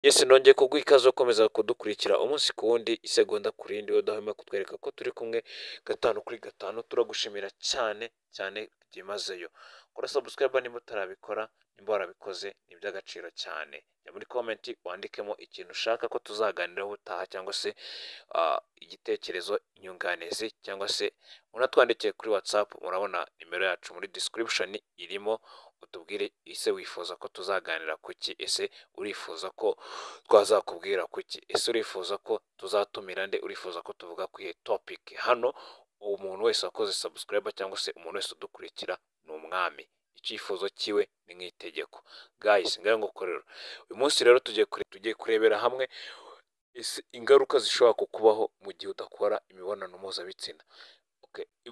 Yesi nongeye kuguha ikaze ukomeza kudukurikira umunsi ku wundi isegonda ku rindi udahwema kutwereka ko turi kumwe gatanu kuri gatanu turagushimira cyane cyane byimazeyo kora subscribe niba utarabikora nimba warabikoze ni iby'agaciro cyane jya muri komenti wandikemo ikintu ushaka ko tuzaganiraho utaha cyangwa se igitekerezo inyunganizi cyangwa se unatwandikiye kuri WhatsApp murabona nimero yacu muri description irimo utubwire ese wifuza ko tuzaganira kuki ese urifuza ko twazakubwira kuki ese urifuza ko tuzatumira nde urifuza ko tuvuga ku iyi topic hano umuntu wese wakoze subscribe cyangwa se umuntu wese udukurikira ni umwami icyifuzo cyiwe ni nk'itegeko guys ngaho nguko rero uyu munsi rero tugiye kurebera hamwe ingaruka zishobora kukubaho mu gihe udakora imibonano mpuzabitsina.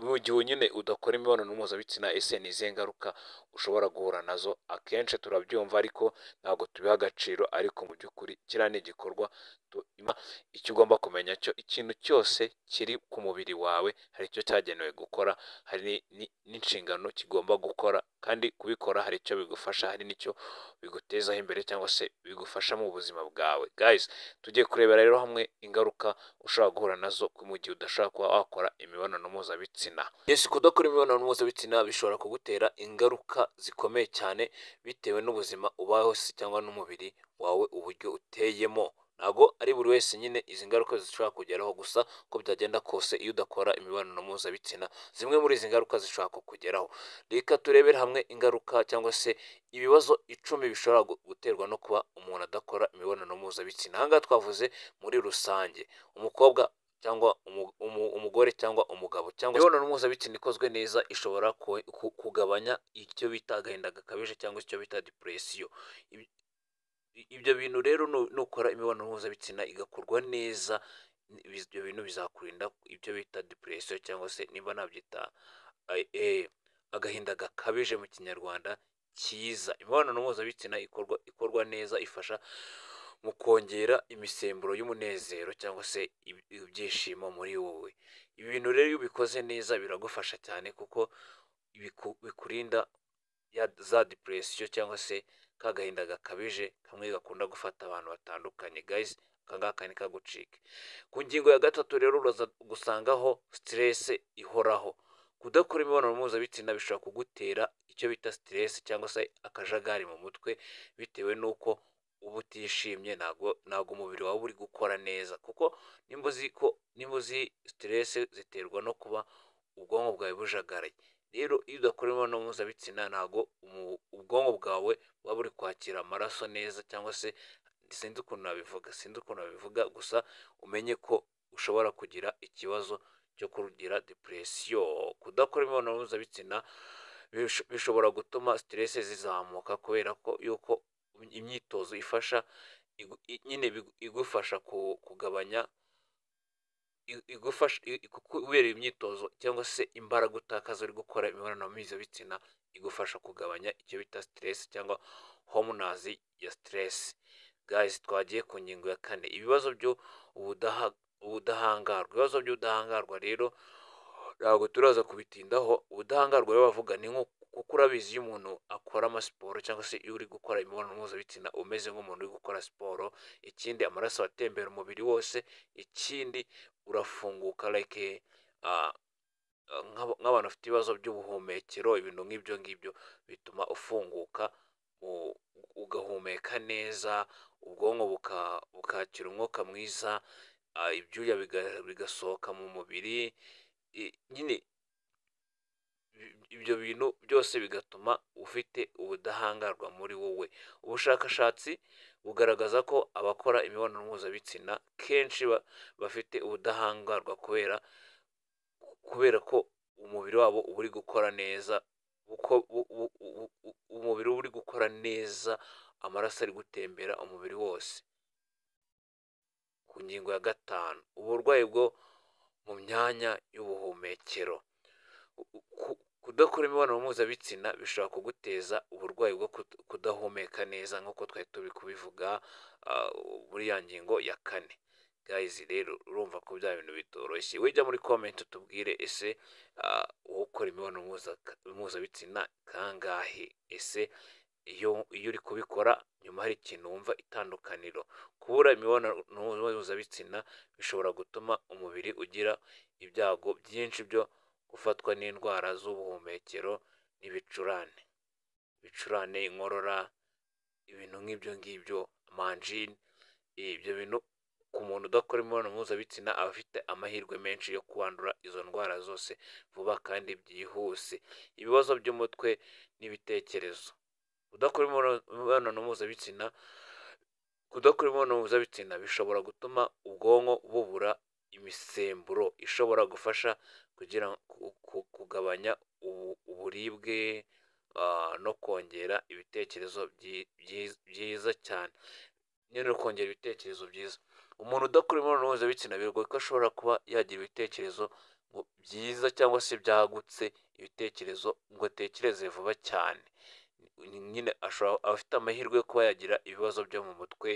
Mu gihe nyine udakora imibonano mpuzabitsina ese ni izihe ngaruka ushobora guhura nazo akenshi turabyumva ariko ntabwo tubiha agaciro ariko mu by'ukuri kiriya ni igikorwa icyo ugomba kumenya cyo ikintu cyose kiri ku mubiri wawe hari icyo cyagenewe gukora hari n'inshingano kigomba gukora kandi kubikora hari icyo bigufasha hari n'icyo bigutezaho imbere cyangwa se bigufasha mu buzima bwawe guys tugiye kurebera rero hamwe ingaruka ushobora guhura nazo mu gihe udashobora kuba wakora imibonano mpuzabitsina. Yes, kudakora imibonano mpuzabitsina bishobora kugutera ingaruka zikomeye cyane bitewe n'ubuzima ubayeho se cyangwa n'umubiri wawe uburyo uteyemo. Ntabwo ari buri wese nyine izi ngaruka zishobora kugeraho gusa ko byagenda kose iyo udakora imibonano mpuzabitsina zimwe muri izi ngaruka zishobora kukugeraho. Reka turebere hamwe ingaruka cyangwa se ibibazo 10 bishobora guterwa no kuba umuntu adakora imibonano mpuzabitsina. Aha ngaha twavuze muri rusange umukobwa cyangwa umugore cyangwa umugabo cyangwa imibonano mpuzabitsina ikozwe neza ishobora kugabanya icyo bita agahinda gakabije cyangwa icyo bita depression. Ibyo bintu rero nukora imibonano mpuzabitsina igakorwa neza ibyo bintu bizakurinda ibyo bita depression cyangwa se nimba nabyita agahinda gakabije mu kinyarwanda cyiza. Imibonano mpuzabitsina ikorwa neza ifasha mu kongera imisemburo y'umunezero cyangwa se ibyishimo muri wowe. Ibi bintu rero iyo ubikoze neza biragufasha cyane kuko bikurinda za depression cyangwa se kagahinda gakabije kamwe gakunda gufata abantu batandukanye guys kangaka ni kagucike. Ku ngingo ya gatatu rero uraza gusangaho stress ihoraho. Kudakora imibonano mpuzabitsina bishobora kugutera icyo bita stress cyangwa se akajagari mu mutwe bitewe n'uko uba utishimye ntabwo umubiri wawe uri gukora neza kuko nimba uzi stress ziterwa no kuba ubwonko bwawe bujagaraye. Rero iyo udakora imibonano mpuzabitsina ntabwo ubwonko bwawe buba buri kwakira amaraso neza cyangwa se sinzi ukuntu nabivuga gusa umenye ko ushobora kugira ikibazo cyo kugira depression. Kudakora imibonano mpuzabitsina bishobora gutuma stress zizamuka kubera ko yuko imyitozo ifasha nyine igufasha kugabanya kubera imyitozo cyangwa se imbaraga utakaza uri gukora imibonano mpuzabitsina igufasha kugabanya icyo bita stress cyangwa hormones ya stress. Guys twagiye ku ngingo ya 4 ibibazo by'ubudahangarwa rero ntabwo turaza kubitindaho. Ubudahangarwa rero bavuga ni nko kuko urabizi iyo umuntu akora amasiporo cyangwa se iyo uri gukora imibonano mpuzabitsina umeze nk'umuntu uri gukora siporo ikindi amaraso atembera umubiri wose ikindi urafunguka like nk'abantu bafite ibibazo by'ubuhumekero ibintu nk'ibyo ngibyo bituma ufunguka ugahumeka neza ubwonko bukakira umwuka mwiza ibyuya bigasohoka mu mubiri nyine ibyo bintu byose bigatuma ufite ubudahangarwa muri wowe. Ubushakashatsi bugaragaza ko abakora imibonano mpuzabitsina kenshi bafite ubudahangarwa kubera ko umubiri wabo uri gukora neza umubiri uri gukora neza amaraso ari gutembera umubiri wose. Ku ngingo ya 5 uburwayi bwo mu myanya y'ubuhumekero. Kudakora imibonano mpuzabitsina bishobora kuguteza uburwayi bwo kudahumeka neza nk'uko twari turi kubivuga muri ya ngingo ya 4. Guys rero urumva ko bya bintu bitoroshye. Wijya muri comment utubwire ese ukora imibonano mpuzabitsina kangahe ese iyo uri kubikora nyuma hari ikintu wumva itandukaniro. Kubura imibonano mpuzabitsina bishobora gutuma umubiri ugira ibyago byinshi byo gufatwa n'indwara z'ubuhumekero n'ibicurane. Ibicurane, inkorora, ibintu nk'ibyo ngibyo, amanjine, ibyo bintu ku muntu udakora imibonano mpuzabitsina aba afite amahirwe menshi yo kwandura izo ndwara zose vuba kandi byihuse. Ibibazo by'umutwe n'ibitekerezo. Kudakora imibonano mpuzabitsina bishobora gutuma ubwonko bubura imisemburo ishobora gufasha kugira kugabanya uburibwe no kongera ibitekerezo byiza cyane. No kongera ibitekerezo byiza. Umuntu udakora imibonano mpuzabitsina biragoye ko ashobora kuba yagira ibitekerezo byiza cyangwa se byagutse, ibitekerezo ngo atekereze vuba cyane. Nyine afite amahirwe yo kuba yagira ibibazo byo mu mutwe.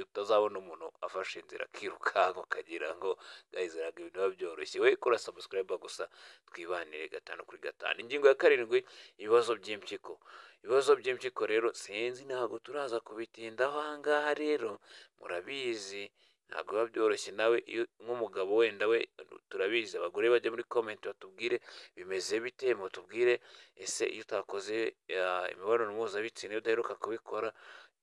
Utazabona umuntu afashe inzira akirukanka ukagira ngo gahizeraga ibintu biba byoroshye. We kora subscribe gusa twibanire 5/5. Ingingo ya 7, ibibazo by'impyiko. Ibibazo by'impyiko rero sinzi, ntabwo turaza kubitindaho aha ngaha. Rero murabizi ntabwo biba byoroshye. Nawe nk'umugabo wenda we turabizi, abagore bajya muri comment batubwire bimeze bite, mutubwire ese iyo utakoze imibonano mpuzabitsina, iyo udaheruka kubikora,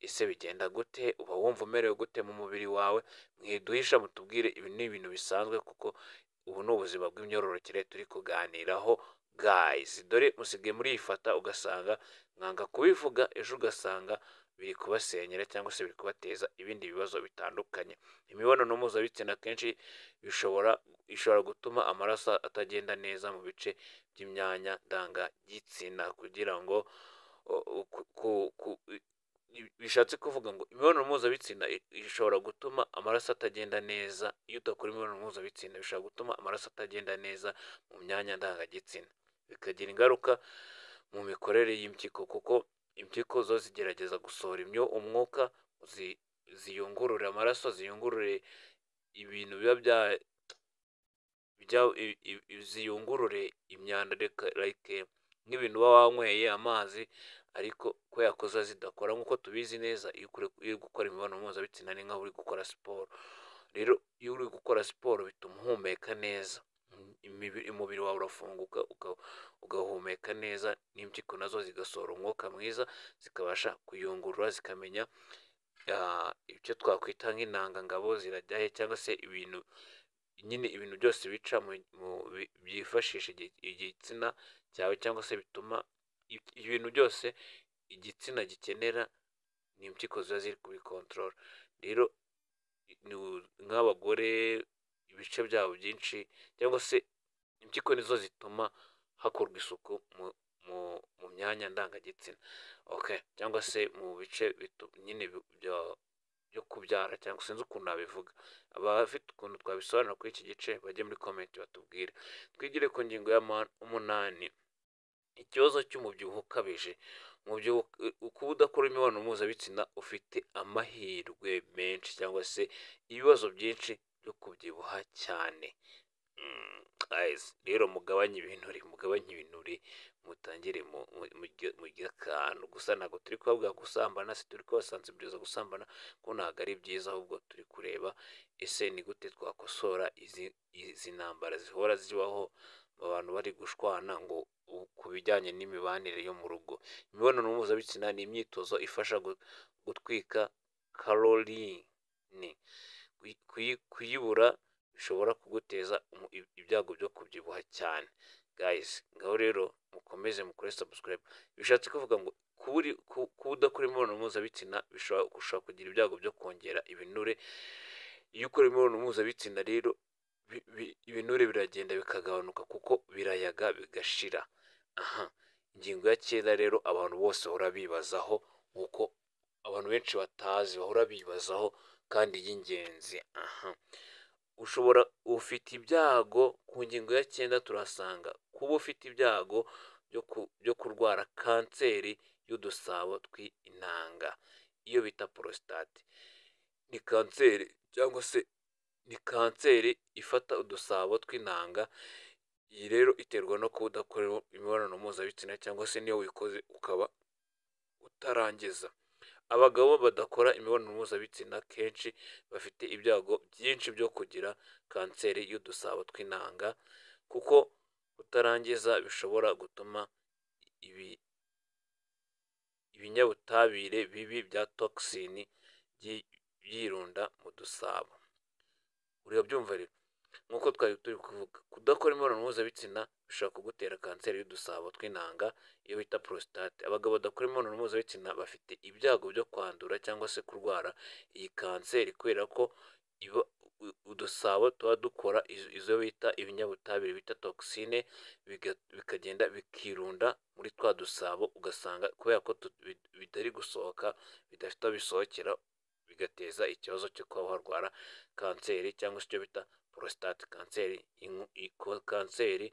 ese bigenda gute, uba wumva umerewe gute mu mubiri wawe? Mwiduhisha mutubwire. Ibi ni ibintu bisanzwe kuko ubu ni ubuzima bw'imyororokere turi kuganiraho guys. Dore musigaye murifata ugasanga mwanga kubivuga, ejo ugasanga biri kubasenyera cyangwa se biri kubateza ibindi bibazo bitandukanye. Imibonano mpuzabitsina kenshi ishobora gutuma amaraso atagenda neza mu bice by'imyanya ndangagitsina, kugira ngo bishatse kuvuga ngo imibonano mpuzabitsina ishobora gutuma amaraso atagenda neza. Iyo udakora imibonano mpuzabitsina bishobora gutuma amaraso atagenda neza mu myanya ndangagitsina, bikagira ingaruka mu mikorere y'impyiko, kuko impyiko zo zigerageza gusohora umwuka ziyungurure amaraso, ziyungurure ibintu biba ziyungurure imyanda, like nk'ibintu uba wanyweye amazi, ariko ko yakoza zidakora. nk'uko tubizi neza, iyo uri gukora imibonano mpuzabitsina ni nk'aho uri gukora siporo. Rero iyo uri gukora siporo bituma uhumeka neza, umubiri wawe urafunguka ugahumeka neza, n'impyiko nazo zigasohora umwuka mwiza, zikabasha kuyungurura, zikamenya icyo twakwita nk'intangangabo zirajyahe, cyangwa se ibintu byose bica byifashisha igitsina cyawe, cyangwa se bituma ibintu byose igitsina gikenera ni impyiko ziba ziri kubikontorora. Rero nk'abagore ibice byabo byinshi, cyangwa se impyiko nizo zituma hakorwa isuku mu myanya ndangagitsina, cyangwa se mu bice nyine byo kubyara, cyangwa sinzi ukuntu nabivuga. Abafite ukuntu twabisobanura kuri iki gice bajye muri comment batubwire. Twigire ku ngingo ya 8, ikibazo cy'umubyibuho ukabije. Kuba udakora imibonano mpuzabitsina ufite amahirwe menshi cyangwa se ibibazo byinshi byo kubyibuha cyane. Rero mugabanye ibinure, mutangire mu akantu. Gusa ntabwo turi kubabwira gusambana, si turi kubasansibiliza gusambana ko ntabwo ari byiza, ahubwo turi kureba ese ni gute twakosora izi ntambara zihora zibaho, abantu bari gushwana ngo ku bijyanye n'imibanire yo mu rugo. Imibonano mpuzabitsina ni imyitozo ifasha gutwika kalorine. Kuyibura bishobora kuguteza ibyago byo kubyibuha cyane. Guys, ngaho rero mukomeze mukore subscribe. Bishatse kuvuga ngo kuba udakora imibonano mpuzabitsina bishobora kugira ibyago byo kongera ibinure. Iyo ukora imibonano mpuzabitsina rero ibinure biragenda bikagabanuka kuko birayaga bigashira. Ingingo ya 9 rero abantu bose bahora bibazaho, nk'uko abantu benshi batazi bahora bibazaho kandi y'ingenzi. Ufite ibyago. Ku ngingo ya 9 turasanga kuba ufite ibyago byo kurwara kanseri y'udusabo tw'intanga, iyo bita prostate. Ni kanseri cyangwa se ni kanseri ifata udusabo tw'intanga. Iyi rero iterwa no kuba udakora imibonano mpuzabitsina, cyangwa se niyo wikoze ukaba utarangiza. Abagabo badakora imibonano mpuzabitsina kenshi bafite ibyago byinshi byo kugira kanseri y'udusabo tw'intanga, kuko kutarangiza bishobora gutuma ibinyabutabire bibi bya toxine byirunda mu dusabo. Urabyumva rero, nk'uko twari turi kuvuga, kudakora imibonano mpuzabitsina bishobora kugutera kanseri y'udusabo tw'intanga iyo bita prostate. Abagabo badakora imibonano mpuzabitsina bafite ibyago byo kwandura cyangwa se kurwara iyi kanseri, kubera ko udusabo tuba dukora izo bita ibinyabutabire bita toxine, bikagenda bikirunda muri twa dusabo, ugasanga kubera ko bitari gusohoka, bidafite aho bisohokera, bigateza ikibazo cyo kuba warwara kanseri cyangwa se icyo bita prostate kanseri, kanseri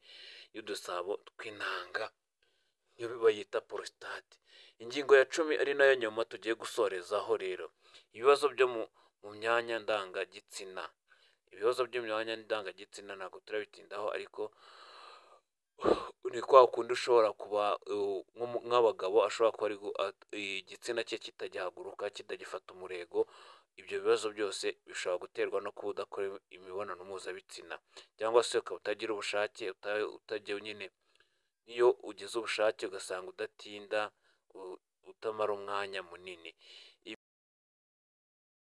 y'udusabo tw'intanga iyo bayita prostate. Ingingo ya 10 ari nayo nyuma tugiye gusorezaho rero, ibibazo byo mu myanya ndangagitsina. Ibibazo by'imyanya ndangagitsina ntabwo turabitindaho, ariko ni kwa kundi ushobora kuba nk'abagabo ashobora kuba igitsina cye kitagihaguruka, kitagifata umurego. Ibyo bibazo byose bishobora guterwa no kuba udakora imibonano mpuzabitsina, cyangwa se ukaba utagira ubushake, utajya nyine, iyo ugize ubushake ugasanga udatinda, utamara umwanya munini.